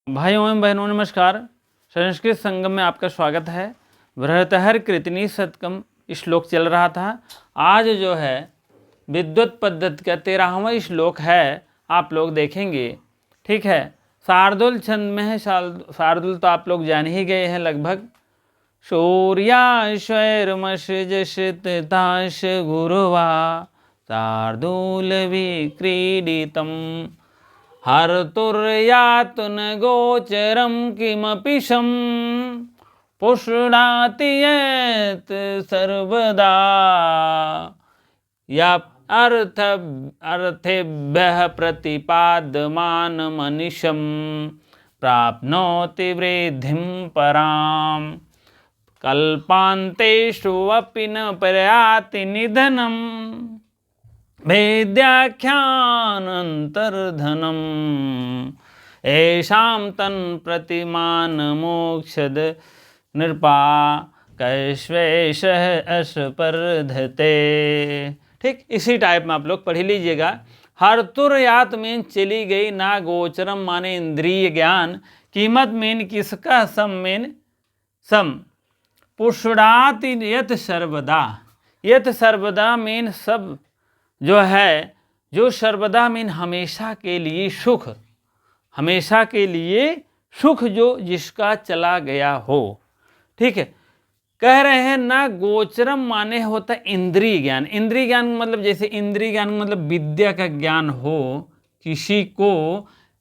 भाइयों एवं बहनों नमस्कार। संस्कृत संगम में आपका स्वागत है। बृहत्तर कृतनी शतकम श्लोक चल रहा था। आज जो है विद्युत पद्धति का 13वां श्लोक है, आप लोग देखेंगे। ठीक है, शार्दूल छंद में है। शार्दूल तो आप लोग जान ही गए हैं लगभग। शौर्याश्वैर्मषजशिताश गुरुवा शार्दूल विक्रीडितम् हर्तुर्यातु न गोचरं किमपि शं पुष्णाति यत् सर्वदा या अर्थेभ्यः प्रतिपाद्यमानमनिशं प्राप्नोति वृद्धिं परां कल्पान्तेषु अपि न प्रयाति निधनम् वेद्याख्यानन्तर्धनम् येषां तन्प्रतिमानमोक्षद नृपा कैश्वेशः अस्पर्धते। ठीक, इसी टाइप में आप लोग पढ़ लीजिएगा। हर्तुर्यात मीन चली गई, ना गोचरम माने इंद्रिय ज्ञान, कीमत मीन किसका, सम मीन सम, पुष्णाति यत सर्वदा, यत सर्वदा मीन सब जो है, जो सर्वदा मीन हमेशा के लिए सुख, हमेशा के लिए सुख जो जिसका चला गया हो। ठीक है, कह रहे हैं ना गोचरम माने होता है इंद्रिय ज्ञान। इंद्रिय ज्ञान मतलब जैसे इंद्रिय ज्ञान मतलब विद्या का ज्ञान हो किसी को,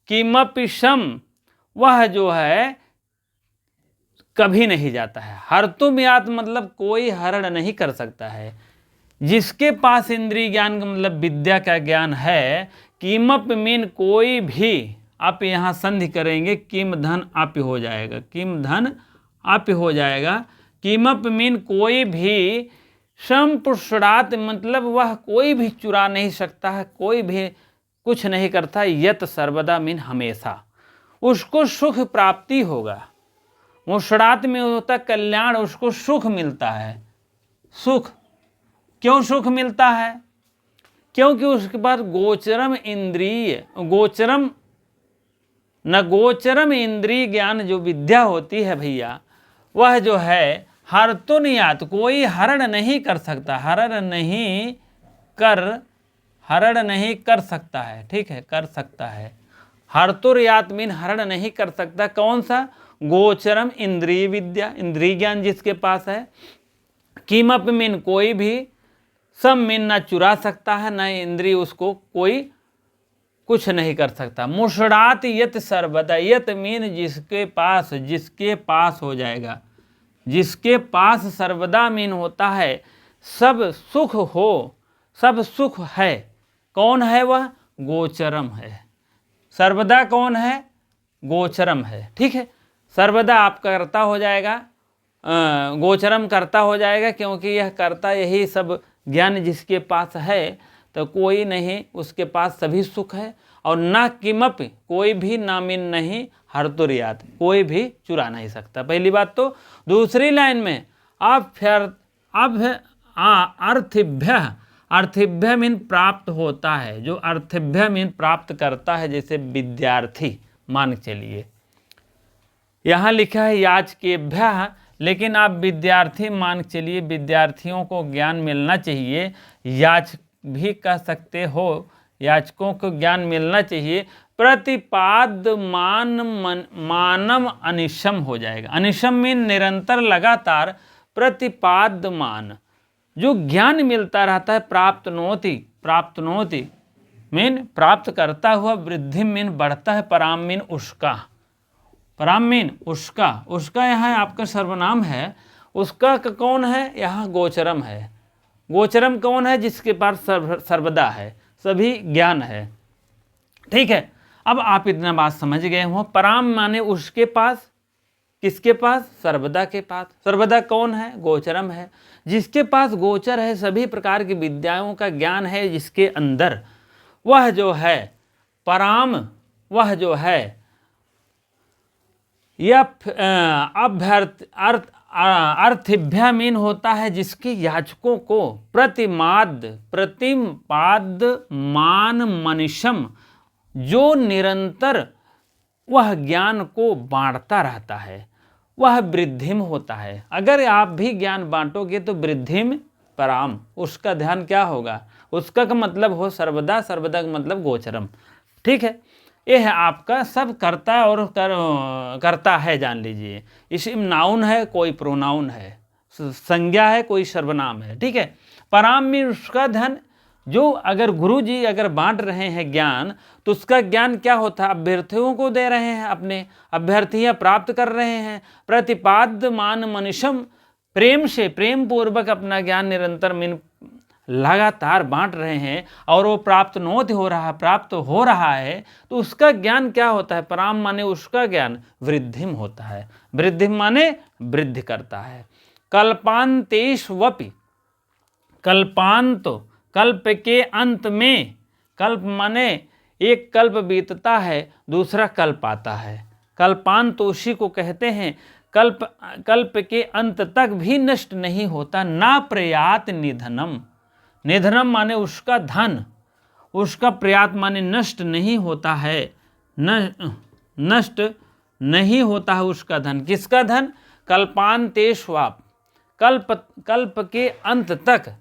किमपि शम वह जो है कभी नहीं जाता है। हर्तुम्यात मतलब कोई हरण नहीं कर सकता है। जिसके पास इंद्रिय ज्ञान का मतलब विद्या का ज्ञान है, कीमप मीन कोई भी, आप यहाँ संधि करेंगे किम धन आप हो जाएगा, किम धन आप हो जाएगा। कीमप मीन कोई भी, संपुष्णात मतलब वह कोई भी चुरा नहीं सकता है, कोई भी कुछ नहीं करता। यत सर्वदा मीन हमेशा उसको सुख प्राप्ति होगा। मुष्णात में होता कल्याण, उसको सुख मिलता है। सुख क्यों सुख मिलता है? क्योंकि उसके पास गोचरम इंद्रिय, गोचरम न गोचरम इंद्रिय ज्ञान जो विद्या होती है भैया, वह जो है हर्तुन्यात कोई हरण नहीं कर सकता, हरण नहीं कर सकता है। ठीक है, कर सकता है। हर्तुर्यात मीन हरण नहीं कर सकता। कौन सा? गोचरम इंद्रिय विद्या, इंद्रिय ज्ञान जिसके पास है। कीमप मीन कोई भी, सम मीन ना चुरा सकता है, ना इंद्रिय उसको कोई कुछ नहीं कर सकता। मुष्णात यत सर्वदा, यत मीन जिसके पास, जिसके पास हो जाएगा, जिसके पास सर्वदा मीन होता है सब सुख हो, सब सुख है। कौन है वह? गोचरम है। सर्वदा कौन है? गोचरम है। ठीक है, सर्वदा आप करता हो जाएगा, गोचरम करता हो जाएगा, क्योंकि यह करता यही सब ज्ञान जिसके पास है, तो कोई नहीं, उसके पास सभी सुख है। और ना किमपि कोई भी नामीन नहीं, हर्तुर्यात कोई भी चुरा नहीं सकता। पहली बात तो। दूसरी लाइन में अर्थिभ्य, अर्थिभ्य मीन प्राप्त होता है। जो अर्थिभ्य मीन प्राप्त करता है, जैसे विद्यार्थी मान चलिए, यहाँ लिखा है याचकेभ्यः, लेकिन आप विद्यार्थी मान चलिए, विद्यार्थियों को ज्ञान मिलना चाहिए। याचक भी कह सकते हो, याचकों को ज्ञान मिलना चाहिए। प्रतिपाद मानम अनिशम हो जाएगा। अनिशम मीन निरंतर, लगातार। प्रतिपाद्यमान जो ज्ञान मिलता रहता है। प्राप्तनोति, प्राप्तनोति मीन प्राप्त करता हुआ। वृद्धि मीन बढ़ता है। पराम मीन उसका, पराम मीन उसका, उसका यहाँ आपका सर्वनाम है। उसका कौन है? यहाँ गोचरम है। गोचरम कौन है? जिसके पास सर्वदा है, सभी ज्ञान है। ठीक है, अब आप इतना बात समझ गए हो। पराम माने उसके पास, किसके पास? सर्वदा के पास। सर्वदा कौन है? गोचरम है। जिसके पास गोचर है, सभी प्रकार की विद्याओं का ज्ञान है जिसके अंदर, वह जो है पराम, वह जो है यह अर्थिभ्य मीन होता है जिसके याचकों को प्रतिपाद मान मनिशम जो निरंतर वह ज्ञान को बांटता रहता है, वह वृद्धिम होता है। अगर आप भी ज्ञान बांटोगे तो वृद्धिम पराम, उसका ध्यान क्या होगा, उसका का मतलब हो सर्वदा, सर्वदा का मतलब गोचरम। ठीक है, ये है आपका सब करता और करता है, जान लीजिए। इसी नाउन है, कोई प्रोनाउन है, संज्ञा है, कोई सर्वनाम है। ठीक है, पराम में उसका धन, जो अगर गुरु जी अगर बांट रहे हैं ज्ञान, तो उसका ज्ञान क्या होता है, अभ्यर्थियों को दे रहे हैं, अपने अभ्यर्थियां प्राप्त कर रहे हैं। प्रतिपाद्य मान मनुष्यम, प्रेम से, प्रेम पूर्वक अपना ज्ञान निरंतर लगातार बांट रहे हैं और वो प्राप्त नोत हो रहा, प्राप्त हो रहा है, तो उसका ज्ञान क्या होता है, पराम माने उसका ज्ञान वृद्धिम होता है। वृद्धिम माने वृद्धि करता है। कल्पांतेष्वपि, कल्पांत कल्प के अंत में, कल्प माने एक कल्प बीतता है, दूसरा कल्प आता है। कल्पांत उसी को कहते हैं, कल्प के अंत तक भी नष्ट नहीं होता। ना प्रयात निधनम, निधनम माने उसका धन, उसका प्रयात माने नष्ट नहीं होता है, नष्ट नहीं होता है उसका धन। किसका धन, कल्पांतेष्वाप, कल्प के अंत तक,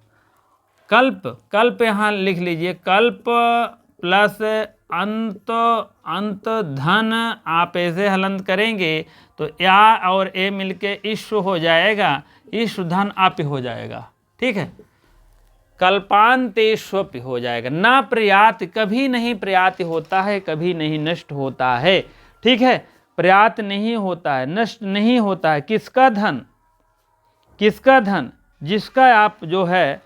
कल्प यहाँ लिख लीजिए, कल्प प्लस अंत, अंत धन, आप ऐसे हलंत करेंगे तो या और ए मिलके ईश्व हो जाएगा, ईश्व धन आप हो जाएगा। ठीक है, कल्पांतेष्वपि हो जाएगा। ना प्रयात, कभी नहीं प्रयात होता है, कभी नहीं नष्ट होता है। ठीक है, प्रयात नहीं होता है, नष्ट नहीं होता है। किसका धन, किसका धन, जिसका आप जो है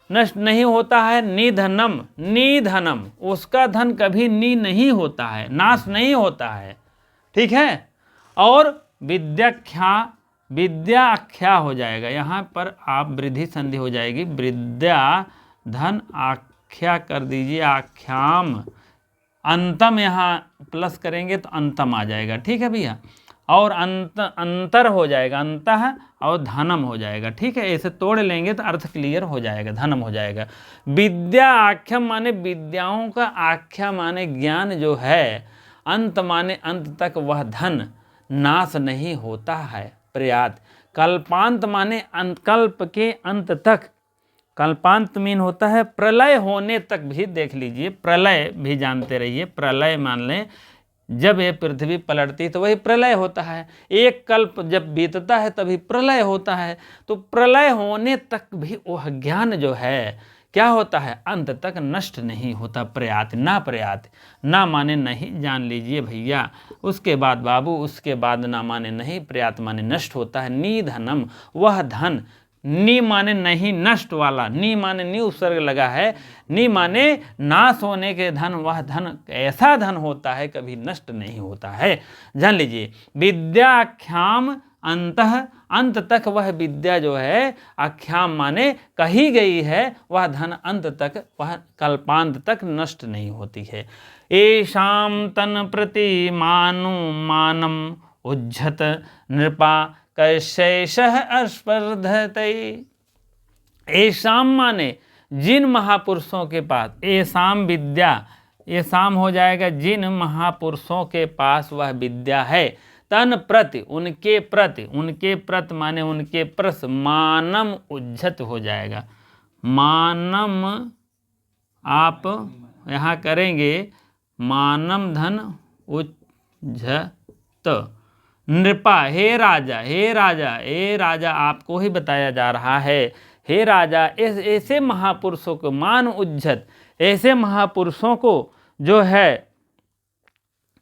नष्ट नहीं होता है। निधनम, निधनम, उसका धन कभी नहीं होता है, नाश नहीं होता है। ठीक है, और विद्याख्या, विद्याख्या हो जाएगा, यहाँ पर आप वृद्धि संधि हो जाएगी, विद्या धन आख्या कर दीजिए, आख्याम, अंतम यहाँ प्लस करेंगे तो अंतम आ जाएगा। ठीक है भैया, और अंतर हो जाएगा, अंतः और धनम हो जाएगा। ठीक है, ऐसे तोड़ लेंगे तो अर्थ क्लियर हो जाएगा, धनम हो जाएगा। विद्या आख्यम माने विद्याओं का, आख्या माने ज्ञान जो है, अंत माने अंत तक वह धन नाश नहीं होता है, प्रयात। कल्पांत माने कल्प के अंत तक, कल्पांत मीन होता है प्रलय होने तक भी। देख लीजिए, प्रलय भी जानते रहिए, प्रलय मान लें जब ये पृथ्वी पलटती तो वही प्रलय होता है। एक कल्प जब बीतता है तभी प्रलय होता है। तो प्रलय होने तक भी वह ज्ञान जो है क्या होता है, अंत तक नष्ट नहीं होता, प्रयात, ना प्रयात, ना माने नहीं, जान लीजिए भैया। उसके बाद बाबू, उसके बाद ना माने नहीं, प्रयात माने नष्ट होता है। निधनम, वह धन, नी माने नहीं, नष्ट वाला, नी माने नी उपसर्ग लगा है, नी माने नाश होने के धन, वह धन ऐसा धन होता है कभी नष्ट नहीं होता है। जान लीजिए, विद्याख्याम अंतः, अंत तक वह विद्या जो है, आख्याम माने कही गई है, वह धन अंत तक, वह कल्पांत तक नष्ट नहीं होती है। एषाम तन प्रति मानु मानम उज्झत नृपा कैशेषः अस्पर्धते। एषाम माने जिन महापुरुषों के पास, एषाम विद्या, ये शाम हो जाएगा, जिन महापुरुषों के पास वह विद्या है, तन प्रति, उनके प्रति, उनके प्रति माने उनके प्रस, मानम उज्झत हो जाएगा। मानम आप यहाँ करेंगे, मानम धन उज्झत। नृपा, हे राजा, हे राजा, हे राजा आपको ही बताया जा रहा है, हे राजा, ऐसे महापुरुषों को, मान उज्झत, ऐसे महापुरुषों को जो है,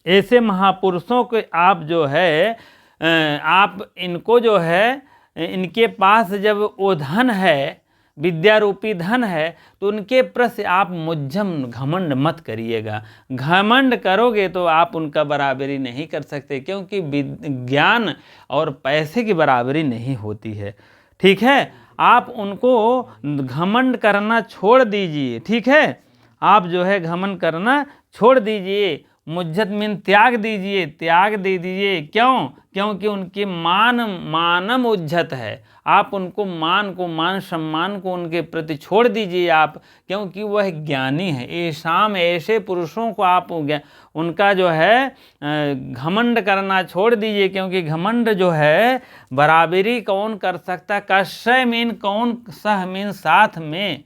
ऐसे महापुरुषों को आप जो है, आप इनको जो है, इनके पास जब वो धन है, विद्या रूपी धन है, तो उनके प्रति आप मुज्जम, घमंड मत करिएगा। घमंड करोगे तो आप उनका बराबरी नहीं कर सकते, क्योंकि ज्ञान और पैसे की बराबरी नहीं होती है। ठीक है, आप उनको घमंड करना छोड़ दीजिए। ठीक है, आप जो है घमंड करना छोड़ दीजिए, मुज्जत मीन त्याग दीजिए, त्याग दे दीजिए। क्यों? क्योंकि उनके मानम उज्जत है। आप उनको मान सम्मान को उनके प्रति छोड़ दीजिए आप, क्योंकि वह ज्ञानी है। ऐसे पुरुषों को आप उनका जो है घमंड करना छोड़ दीजिए, क्योंकि घमंड जो है बराबरी कौन कर सकता। कश्य मीन कौन, सह मीन साथ में,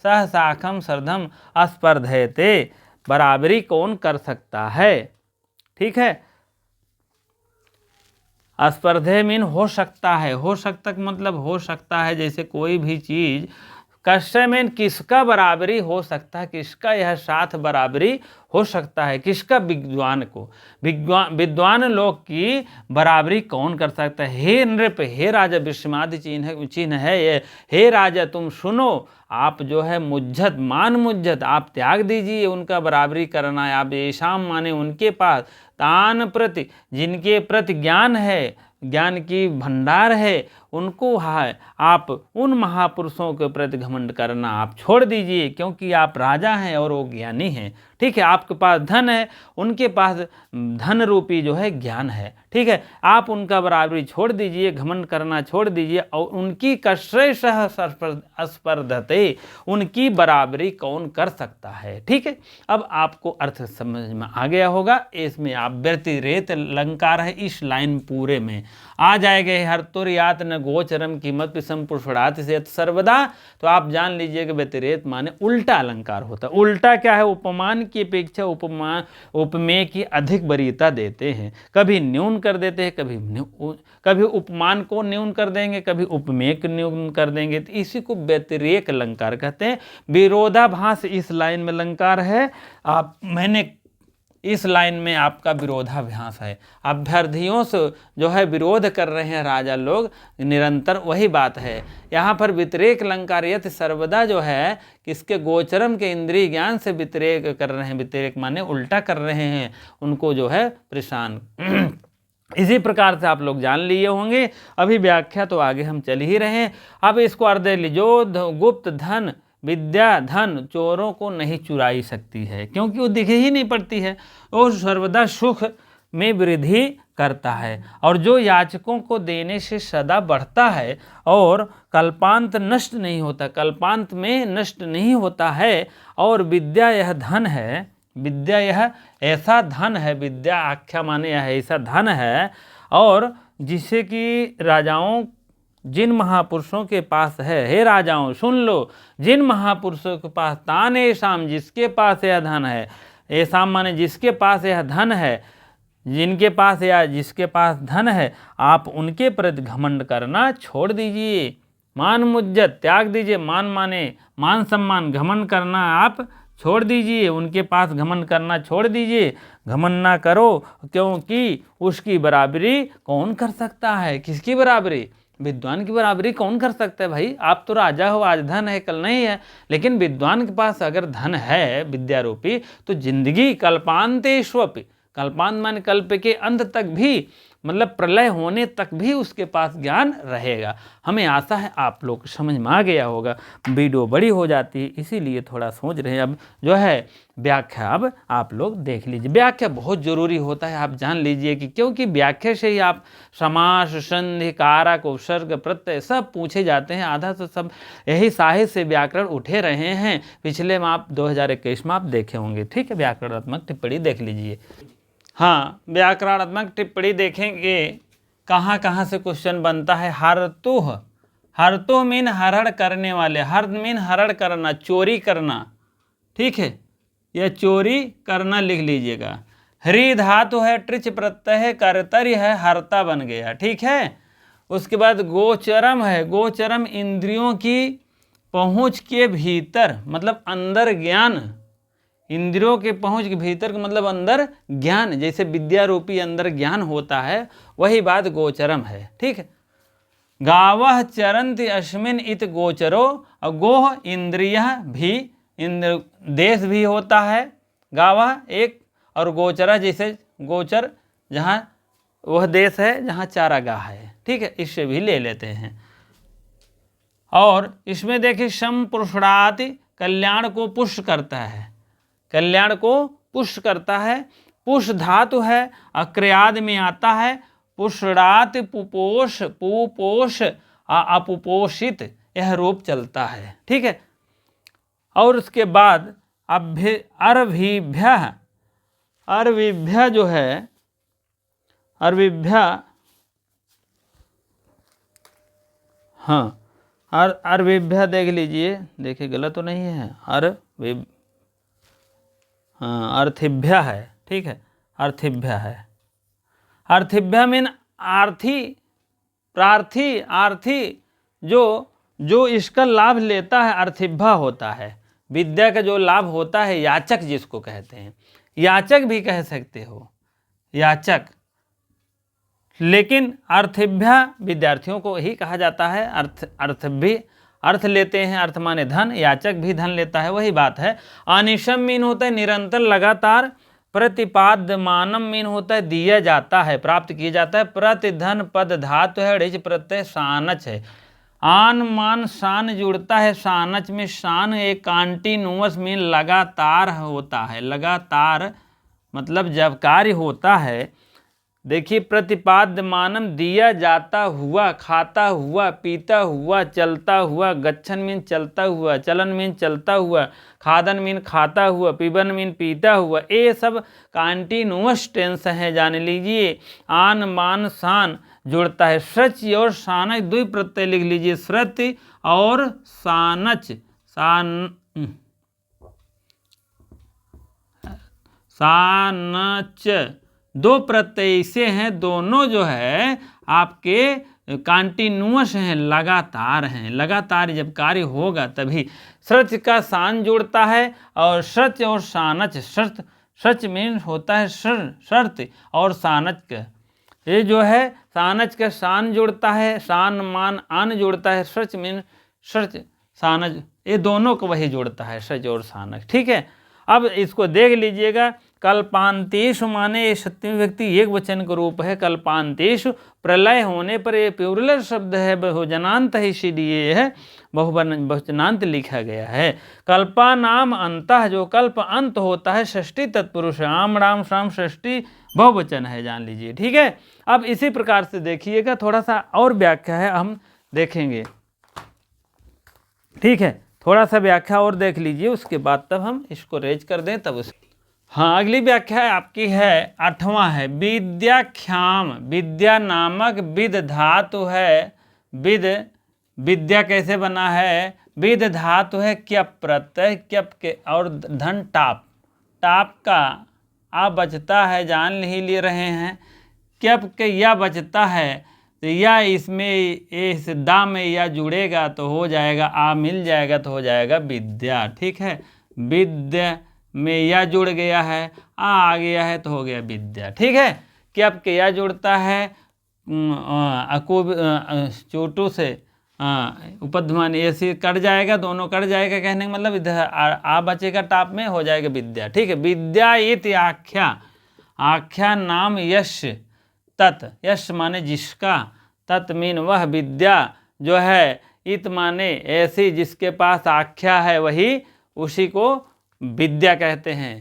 सह साखम सरधम अस्पर्धयते, बराबरी कौन कर सकता है। ठीक है, अस्पर्धे मीन हो सकता है, हो सकता मतलब हो सकता है, जैसे कोई भी चीज। कश्य मीन किसका बराबरी हो सकता है, किसका यह साथ बराबरी हो सकता है, किसका, विद्वान को। विद्वान लोग की बराबरी कौन कर सकता है। हे नृप, हे राजा, विस्मादि चिन्ह है ये। हे राजा तुम सुनो, आप जो है मुज्जत मुज्जत आप त्याग दीजिए, उनका बराबरी करना है आप। येषाम माने उनके पास, तान प्रति जिनके प्रति ज्ञान है, ज्ञान की भंडार है, उनको है आप उन महापुरुषों के प्रति घमंड करना आप छोड़ दीजिए, क्योंकि आप राजा हैं और वो ज्ञानी हैं। ठीक है, आपके पास धन है, उनके पास धन रूपी जो है ज्ञान है। ठीक है, आप उनका बराबरी छोड़ दीजिए, घमंड करना छोड़ दीजिए, और उनकी कश्य सह स्पर्धते, उनकी बराबरी कौन कर सकता है। ठीक है, अब आपको अर्थ समझ में आ गया होगा। इसमें आप व्यतिरेक अलंकार है, इस लाइन पूरे में आ जाएगा। हर तुर्यात न गोचरम कीमत पिसम पुष्पड़ात से सर्वदा, तो आप जान लीजिए कि व्यतिरेक माने उल्टा अलंकार होता है। उल्टा क्या है, उपमान की अपेक्षा उपमेय की अधिक वरीयता देते हैं। कभी न्यून कर देते हैं, कभी उपमान को न्यून कर देंगे, कभी उपमेय को न्यून कर देंगे, तो इसी को व्यतिरेक अलंकार कहते हैं। विरोधाभास इस लाइन में अलंकार है। मैंने इस लाइन में आपका विरोधाभास है, अभ्यर्थियों से जो है विरोध कर रहे हैं राजा लोग निरंतर, वही बात है यहाँ पर। व्यतिरेक अलंकार यत सर्वदा जो है किसके, गोचरम के इंद्रिय ज्ञान से व्यतिरेक कर रहे हैं। व्यतिरेक माने उल्टा कर रहे हैं, उनको जो है परेशान। इसी प्रकार से आप लोग जान लिए होंगे। अभी व्याख्या तो आगे हम चल ही रहे हैं। अब इसको अर्थ जो गुप्त धन विद्या धन चोरों को नहीं चुराई सकती है, क्योंकि वो दिखे ही नहीं पड़ती है, वो सर्वदा सुख में वृद्धि करता है, और जो याचकों को देने से सदा बढ़ता है और कल्पांत नष्ट नहीं होता, कल्पांत में नष्ट नहीं होता है। और विद्या यह धन है, विद्या यह ऐसा धन है, विद्या आख्या माने यह ऐसा धन है, और जिसे कि राजाओं, जिन महापुरुषों के पास है, हे राजाओं सुन लो, जिन महापुरुषों के पास, तान ऐसाम जिसके पास यह धन है, ऐसाम माने जिसके पास यह धन है, जिनके पास या जिसके पास धन है, आप उनके प्रति घमंड करना छोड़ दीजिए। मान मुज्जत त्याग दीजिए, मान माने मान सम्मान, घमंड करना आप छोड़ दीजिए, उनके पास घमंड करना छोड़ दीजिए। घमंड ना करो, क्योंकि उसकी बराबरी कौन कर सकता है। किसकी बराबरी, विद्वान की बराबरी कौन कर सकता है भाई। आप तो राजा हो, आज धन है कल नहीं है, लेकिन विद्वान के पास अगर धन है विद्या रूपी, तो जिंदगी कल्पांतेष्वपि, कल्पांत मान कल्प के अंत तक भी, मतलब प्रलय होने तक भी उसके पास ज्ञान रहेगा। हमें आशा है आप लोग समझ में आ गया होगा। वीडियो बड़ी हो जाती है, इसीलिए थोड़ा सोच रहे हैं। अब जो है व्याख्या अब आप लोग देख लीजिए। व्याख्या बहुत जरूरी होता है, आप जान लीजिए कि क्योंकि व्याख्या से ही आप समास संधि कारक उपसर्ग प्रत्यय सब पूछे जाते हैं। आधा तो सब यही साहित्य से व्याकरण उठे रहे हैं। पिछले में आप 2021 में आप देखे होंगे। ठीक है, व्याकरणात्मक टिप्पणी देख लीजिए। हाँ, व्याकरणात्मक टिप्पणी देखेंगे कहाँ कहाँ से क्वेश्चन बनता है। हरतुह, हरतुह मीन हरण करने वाले, हर मीन हरण करना, चोरी करना। ठीक है, यह चोरी करना लिख लीजिएगा। हरि धातु है, ट्रिच प्रत्यय है, कर्तर्य है, हरता बन गया। ठीक है, उसके बाद गोचरम है, गोचरम इंद्रियों की पहुँच के भीतर, मतलब अंदर ज्ञान, इंद्रियों के पहुंच के भीतर का मतलब अंदर ज्ञान, जैसे विद्या रूपी अंदर ज्ञान होता है, वही बात गोचरम है। ठीक है, गावः चरन्ति अस्मिन् इत गोचरो, और गोह इंद्रिय भी, इंद्र देश भी होता है। गावः एक, और गोचरा जैसे गोचर जहाँ वह देश है जहाँ चारागाह है। ठीक है, इससे भी ले लेते हैं। और इसमें देखिए संपुष्णाति, कल्याण को पुष्ट करता है, कल्याण को पुष्ट करता है। पुष धातु है, अक्रियाद में आता है, पुषणात, पुपोष, पुपोष, अपुपोषित, यह रूप चलता है। ठीक है। और उसके बाद अर्भिभ्य, अर्भिभ्य जो है, अर्भिभ्य, हाँ अर्भिभ्य देख लीजिए, देखिए गलत तो नहीं है, हाँ अर्थिभ्य है। ठीक है, अर्थिभ्य है। अर्थिभ्य मीन आर्थी, प्रार्थी, आर्थी, जो इसका लाभ लेता है अर्थिभ्य होता है। विद्या का जो लाभ होता है, याचक जिसको कहते हैं, याचक भी कह सकते हो, याचक। लेकिन अर्थिभ्य विद्यार्थियों को ही कहा जाता है। अर्थ भी अर्थ लेते हैं, अर्थ माने धन, याचक भी धन लेता है, वही बात है। अनिशम मीन होता है निरंतर, लगातार। प्रतिपाद्यमानम मीन होता है दिया जाता है, प्राप्त किया जाता है। प्रतिधन पद धातु है, ऋच प्रत्यय सानच है। आन मान शान जुड़ता है, सानच में शान एक कॉन्टिन्यूअस मीन लगातार होता है। लगातार मतलब जब कार्य होता है, देखिए प्रतिपाद्यमानम दिया जाता हुआ, खाता हुआ, पीता हुआ, चलता हुआ, गच्छन मीन चलता हुआ, चलन मीन चलता हुआ, खादन मीन खाता हुआ, पीबन मीन पीता हुआ, ये सब कॉन्टिन्यूअस टेंस है, जान लीजिए। आन मान शान जुड़ता है, सच और सानच दुई प्रत्यय लिख लीजिए, श्रुति और सानच, सानच दो प्रत्यय से हैं, दोनों जो है आपके कॉन्टिन्यूअस हैं, लगातार हैं। लगातार जब कार्य होगा तभी सच का शान जुड़ता है, और सच और सानच, सच मीन होता है शर्त, और सानच का ये जो है सानच का शान जुड़ता है, शान मान आन जुड़ता है, सच मीन सच, सानच, ये दोनों को वही जोड़ता है, सच और सानच। ठीक है। अब इसको देख लीजिएगा, कल्पांतेषु माने ये सप्तमी व्यक्ति एक वचन का रूप है। कल्पांतेषु प्रलय होने पर ये प्लूरल शब्द है, बहुवचनांत है, इसीलिए है बहुवचनांत लिखा गया है। कल्पा नाम अंतः, जो कल्प अंत होता है, षष्ठी तत्पुरुष, आम राम शाम षष्ठी बहुवचन है, जान लीजिए। ठीक है। अब इसी प्रकार से देखिएगा, थोड़ा सा और व्याख्या है, हम देखेंगे। ठीक है, थोड़ा सा व्याख्या और देख लीजिए, उसके बाद तब हम इसको रेज कर दें तब उस। हाँ, अगली व्याख्या आपकी है 8वां है विद्याख्याम। विद्या नामक विद धातु है, विद, विद्या कैसे बना है, विद धातु है क्यप प्रत्यय, क्यप के और धन टाप, टाप का आ बचता है, जान ही ले रहे हैं। क्यप के या बचता है, तो या इसमें इस दा में या जुड़ेगा तो हो जाएगा, आ मिल जाएगा तो हो जाएगा विद्या। ठीक है, विद्या में या जुड़ गया है, आ गया है तो हो गया विद्या। ठीक है। कि अब के या जुड़ता है चोटू से उपध्मान ऐसे कट जाएगा, दोनों कट जाएगा, कहने का मतलब इधर आ बचेगा टाप में, हो जाएगा विद्या। ठीक है। विद्या इति आख्या, आख्या नाम यश, तत्, यश माने जिसका, तत् मीन वह विद्या जो है, इत माने ऐसी जिसके पास आख्या है वही, उसी को विद्या कहते हैं,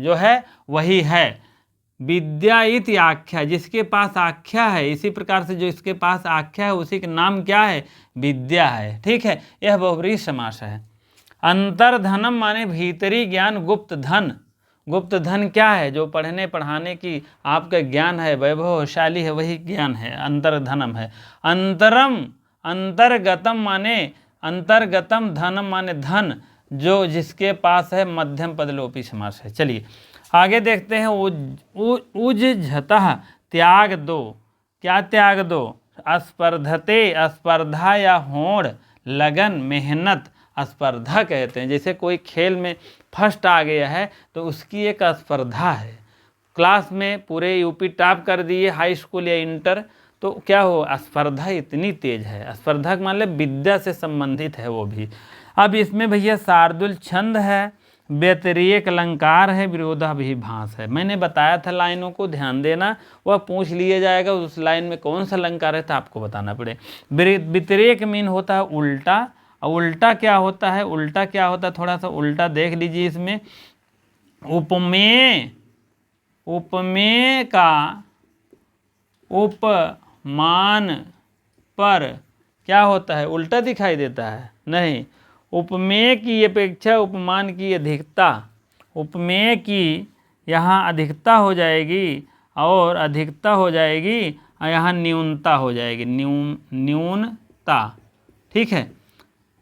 जो है वही है। विद्या इति आख्या, जिसके पास आख्या है, इसी प्रकार से जो इसके पास आख्या है उसी का नाम क्या है, विद्या है। ठीक है। यह बहुव्रीहि समास है। अंतर्धनम माने भीतरी ज्ञान, गुप्त धन। गुप्त धन क्या है, जो पढ़ने पढ़ाने की आपका ज्ञान है, वैभवशाली है, वही ज्ञान है, अंतर्धनम है। अंतरम, अंतर्गतम माने अंतर्गतम, धनम माने धन, जो जिसके पास है, मध्यम पदलोपी समास है। चलिए आगे देखते हैं। उज्झतः, त्याग दो, क्या त्याग दो, स्पर्धते, स्पर्धा या होड़, लगन, मेहनत, स्पर्धा कहते हैं। जैसे कोई खेल में फर्स्ट आ गया है तो उसकी एक स्पर्धा है, क्लास में पूरे यूपी टॉप कर दिए, हाई स्कूल या इंटर, तो क्या हो, स्पर्धा इतनी तेज है। स्पर्धा मतलब विद्या से संबंधित है वो भी। अब इसमें भैया शार्दुल छंद है, व्यतिरेक अलंकार है, विरोधाभिभास है। मैंने बताया था लाइनों को ध्यान देना, वह पूछ लिया जाएगा उस लाइन में कौन सा अलंकार है तो आपको बताना पड़े। व्यतिरेक मीन होता है उल्टा, और उल्टा क्या होता है, उल्टा क्या होता है, थोड़ा सा उल्टा देख लीजिए इसमें। उपमेय, उपमेय का उपमान पर क्या होता है, उल्टा दिखाई देता है? नहीं, उपमेय की अपेक्षा उपमान की अधिकता, उपमेय की यहाँ अधिकता हो जाएगी और अधिकता हो जाएगी और यहाँ न्यूनता हो जाएगी, न्यूनता। ठीक है,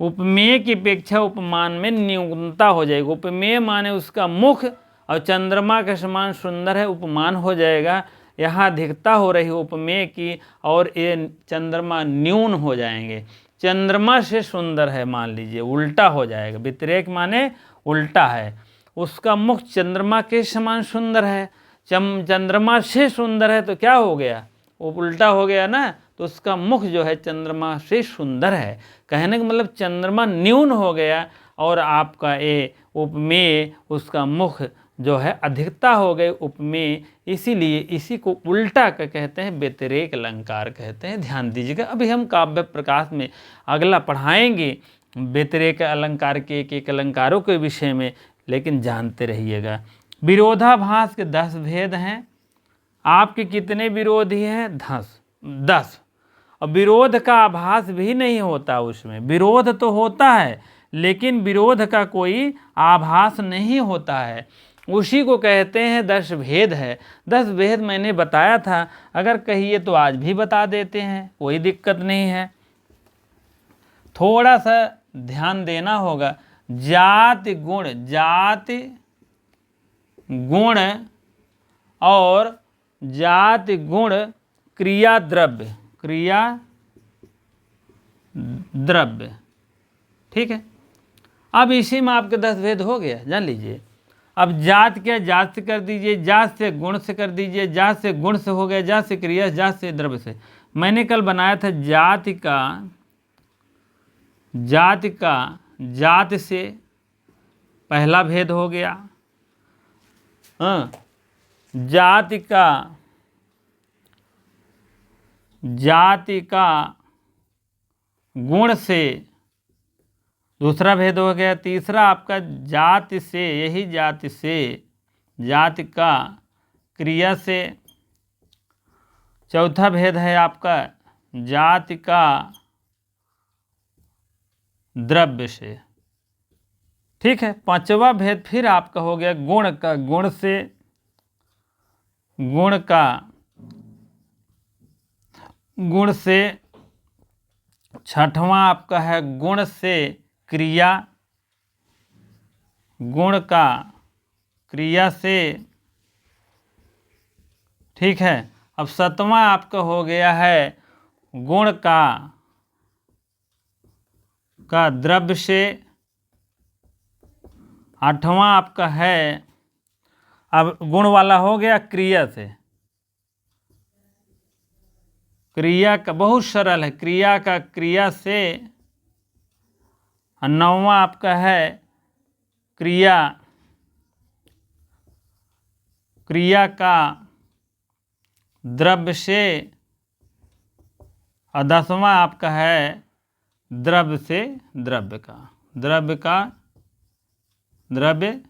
उपमेय की अपेक्षा उपमान में न्यूनता हो जाएगी। उपमेय माने उसका मुख और चंद्रमा के समान सुंदर है, उपमान हो जाएगा। यहाँ अधिकता हो रही उपमेय की और ये चंद्रमा न्यून हो जाएंगे। चंद्रमा से सुंदर है मान लीजिए, उल्टा हो जाएगा। व्यतिरेक माने उल्टा है, उसका मुख चंद्रमा के समान सुंदर है, चंद्रमा से सुंदर है तो क्या हो गया, वो उल्टा हो गया ना। तो उसका मुख जो है चंद्रमा से सुंदर है, कहने का मतलब चंद्रमा न्यून हो गया और आपका ये उपमेय उसका मुख जो है अधिकता हो गई उपमेय, इसीलिए इसी को उल्टा का कहते हैं, व्यतिरेक अलंकार कहते हैं। ध्यान दीजिएगा, अभी हम काव्य प्रकाश में अगला पढ़ाएंगे व्यतिरेक अलंकार के एक एक अलंकारों के विषय में, लेकिन जानते रहिएगा। विरोधाभास के 10 भेद हैं। आपके कितने विरोधी हैं? 10। और विरोध का आभास भी नहीं होता उसमें, विरोध तो होता है लेकिन विरोध का कोई आभास नहीं होता है, उसी को कहते हैं 10 भेद है। 10 भेद मैंने बताया था, अगर कहिए तो आज भी बता देते हैं, कोई दिक्कत नहीं है। थोड़ा सा ध्यान देना होगा, जाति गुण और जाति गुण क्रिया द्रव्य। ठीक है, अब इसी में आपके 10 भेद हो गया, जान लीजिए। अब जात क्या, जात से कर दीजिए, जात से गुण से कर दीजिए, जात से गुण से हो गया, जात से क्रिया, जात से द्रव्य से। मैंने कल बनाया था जाति का जात से पहला भेद हो गया। जाति का गुण से दूसरा भेद हो गया। तीसरा आपका जाति से, यही जाति से, जाति का क्रिया से। चौथा भेद है आपका जाति का द्रव्य से। ठीक है, पांचवा भेद फिर आपका हो गया गुण का गुण से, गुण से। छठवां आपका है गुण से क्रिया, गुण का क्रिया से। ठीक है, अब सातवां आपका हो गया है गुण का द्रव्य से। आठवां आपका है, अब गुण वाला हो गया क्रिया से, क्रिया का बहुत सरल है, क्रिया का क्रिया से। और नौवां आपका है क्रिया का द्रव्य से। और 10वां आपका है द्रव्य से द्रव्य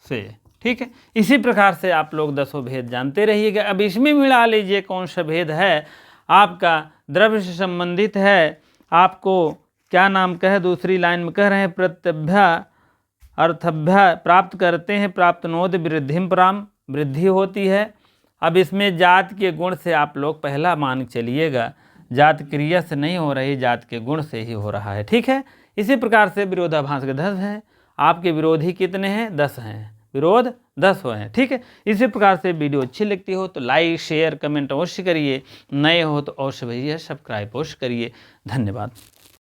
से। ठीक है, इसी प्रकार से आप लोग 10 भेद जानते रहिएगा। अब इसमें मिला लीजिए कौन सा भेद है आपका द्रव्य से संबंधित है। आपको क्या नाम कहे, दूसरी लाइन में कह रहे हैं प्रत्यभ्या अर्थभ्या प्राप्त करते हैं, प्राप्तनोद वृद्धिम पराम, वृद्धि होती है। अब इसमें जात के गुण से आप लोग पहला मान चलिएगा, जात क्रिया से नहीं हो रही, जात के गुण से ही हो रहा है। ठीक है, इसी प्रकार से विरोधाभास के 10 हैं। आपके विरोधी कितने हैं? 10 हैं, विरोध 10 हैं। ठीक है, इसी प्रकार से वीडियो अच्छी लगती हो तो लाइक शेयर कमेंट अवश्य करिए, नए हो तो अवश्य भैया सब्सक्राइब अवश्य करिए। धन्यवाद।